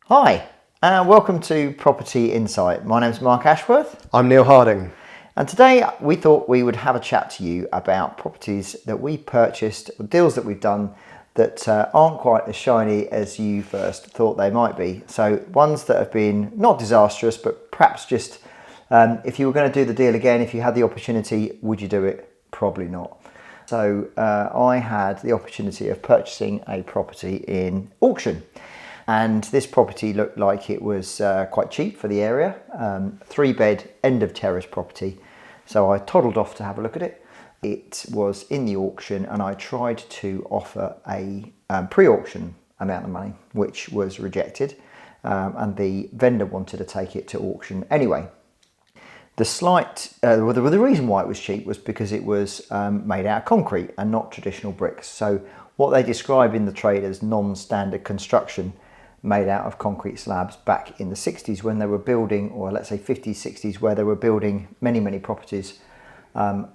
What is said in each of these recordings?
Hi, and welcome to Property Insight. My name's Mark Ashworth. I'm Neil Harding. And today we thought we would have a chat to you about properties that we purchased, or deals that we've done that aren't quite as shiny as you first thought they might be. So ones that have been not disastrous, but perhaps just if you were going to do the deal again, if you had the opportunity, would you do it? Probably not. So I had the opportunity of purchasing a property in auction. And this property looked like it was quite cheap for the area, 3-bed end of terrace property. So I toddled off to have a look at it. It was in the auction and I tried to offer a pre-auction amount of money, which was rejected. And the vendor wanted to take it to auction anyway. The reason why it was cheap was because it was made out of concrete and not traditional bricks. So what they describe in the trade as non-standard construction, made out of concrete slabs back in the 60s when they were building, or let's say 50s, 60s, where they were building many properties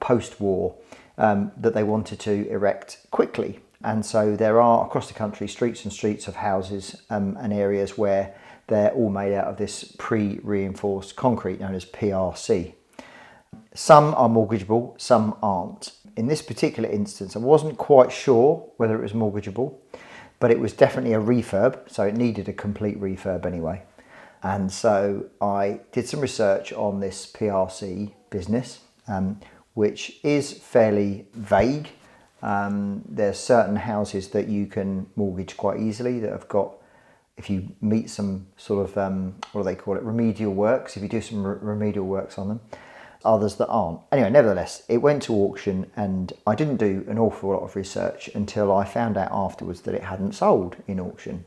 post-war that they wanted to erect quickly. And so there are across the country streets and streets of houses and areas where they're all made out of this pre-reinforced concrete known as PRC. Some are mortgageable, some aren't. In this particular instance, I wasn't quite sure whether it was mortgageable, but it was definitely a refurb, so it needed a complete refurb anyway. And so I did some research on this PRC business, which is fairly vague. There's certain houses that you can mortgage quite easily that have got, if you meet some sort of, what do they call it, remedial works, if you do some remedial works on them, others that aren't. Anyway, nevertheless, it went to auction and I didn't do an awful lot of research until I found out afterwards that it hadn't sold in auction.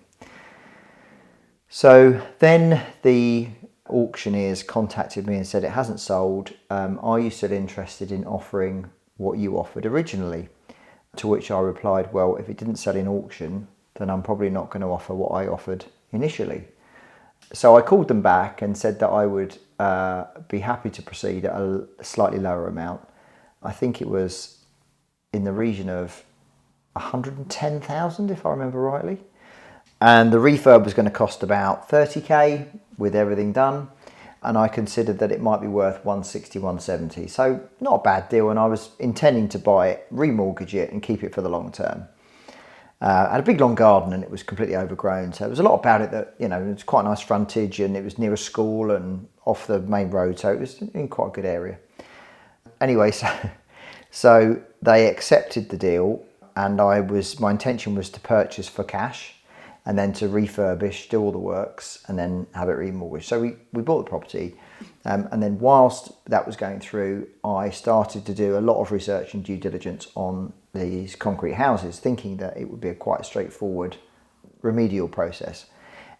So then the auctioneers contacted me and said it hasn't sold. Are you still interested in offering what you offered originally? To which I replied, well, if it didn't sell in auction, then I'm probably not going to offer what I offered initially. So I called them back and said that I would be happy to proceed at a slightly lower amount. I think it was in the region of 110,000 if I remember rightly. And the refurb was going to cost about 30k with everything done. And I considered that it might be worth 160, 170. So not a bad deal. And I was intending to buy it, remortgage it and keep it for the long term. I had a big long garden and it was completely overgrown. So there was a lot about it that, it was quite a nice frontage and it was near a school and off the main road. So it was in quite a good area. Anyway, so they accepted the deal and my intention was to purchase for cash and then to refurbish, do all the works and then have it remortgaged. So we bought the property and then whilst that was going through, I started to do a lot of research and due diligence on these concrete houses, thinking that it would be a quite straightforward remedial process.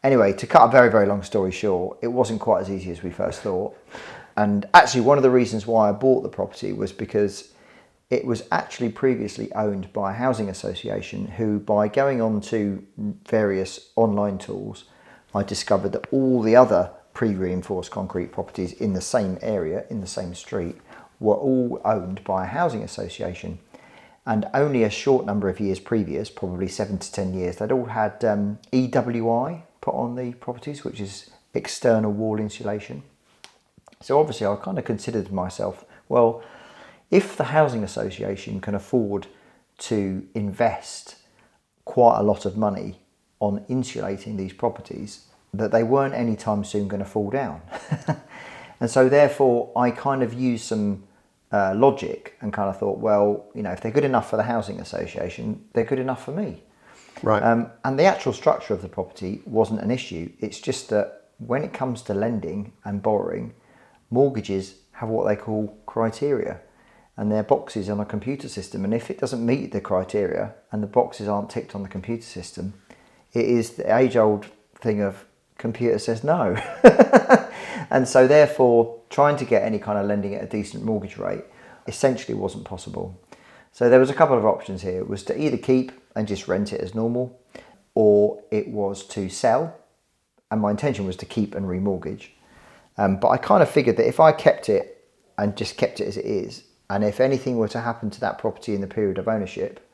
Anyway, to cut a very long story short, it wasn't quite as easy as we first thought. And actually one of the reasons why I bought the property was because it was actually previously owned by a housing association who, by going on to various online tools, I discovered that all the other pre-reinforced concrete properties in the same area, in the same street, were all owned by a housing association. And only a short number of years previous, probably 7 to 10 years, they'd all had EWI put on the properties, which is external wall insulation. So obviously I kind of considered to myself, well, if the housing association can afford to invest quite a lot of money on insulating these properties, that they weren't anytime soon going to fall down. And so therefore I kind of used some logic and kind of thought, well, if they're good enough for the housing association, they're good enough for me. Right. And the actual structure of the property wasn't an issue. It's just that when it comes to lending and borrowing, mortgages have what they call criteria. And they're boxes on a computer system. And if it doesn't meet the criteria and the boxes aren't ticked on the computer system, it is the age-old thing of computer says no. And so therefore, trying to get any kind of lending at a decent mortgage rate essentially wasn't possible. So there was a couple of options here. It was to either keep and just rent it as normal, or it was to sell. And my intention was to keep and remortgage. But I kind of figured that if I kept it and just kept it as it is, and if anything were to happen to that property in the period of ownership,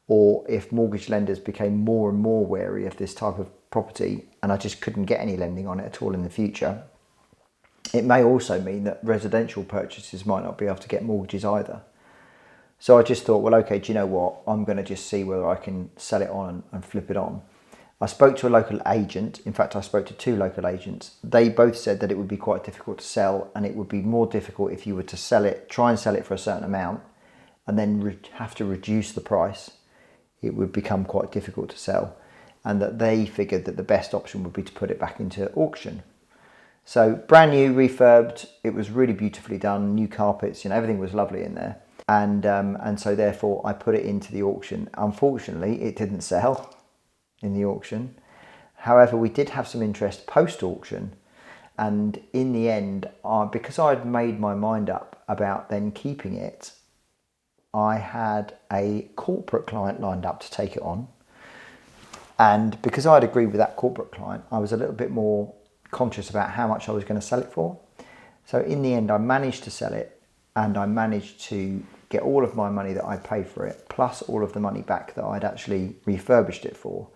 or if mortgage lenders became more and more wary of this type of property and I just couldn't get any lending on it at all in the future, it may also mean that residential purchases might not be able to get mortgages either. So I just thought, well, okay, do you know what? I'm going to just see whether I can sell it on and flip it on. I spoke to a local agent. In fact, I spoke to 2 local agents. They both said that it would be quite difficult to sell, and it would be more difficult if you were to sell it, try and sell it for a certain amount, and then have to reduce the price. It would become quite difficult to sell, and that they figured that the best option would be to put it back into auction. So brand new, refurbed. It was really beautifully done. New carpets, everything was lovely in there. And so therefore I put it into the auction. Unfortunately, it didn't sell in the auction. However, we did have some interest post-auction, and in the end, because I'd made my mind up about then keeping it, I had a corporate client lined up to take it on, and because I'd agreed with that corporate client, I was a little bit more conscious about how much I was going to sell it for. So in the end, I managed to sell it, and I managed to get all of my money that I paid for it, plus all of the money back that I'd actually refurbished it for.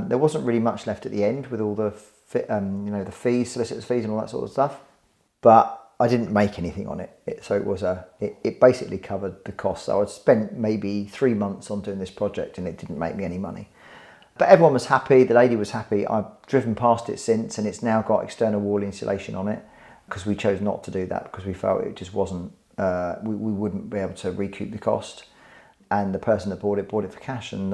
There wasn't really much left at the end with all the the fees, solicitors' fees, and all that sort of stuff. But I didn't make anything on it, so it basically covered the costs. So I'd spent maybe 3 months on doing this project, and it didn't make me any money. But everyone was happy. The lady was happy. I've driven past it since, and it's now got external wall insulation on it, because we chose not to do that because we felt it just wasn't. We wouldn't be able to recoup the cost. And the person that bought it for cash, and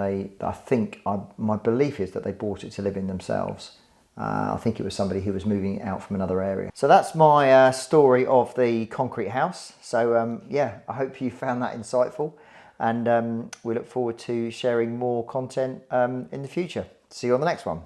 my belief is that they bought it to live in themselves. I think it was somebody who was moving out from another area. So that's my story of the concrete house. So I hope you found that insightful, and we look forward to sharing more content in the future. See you on the next one.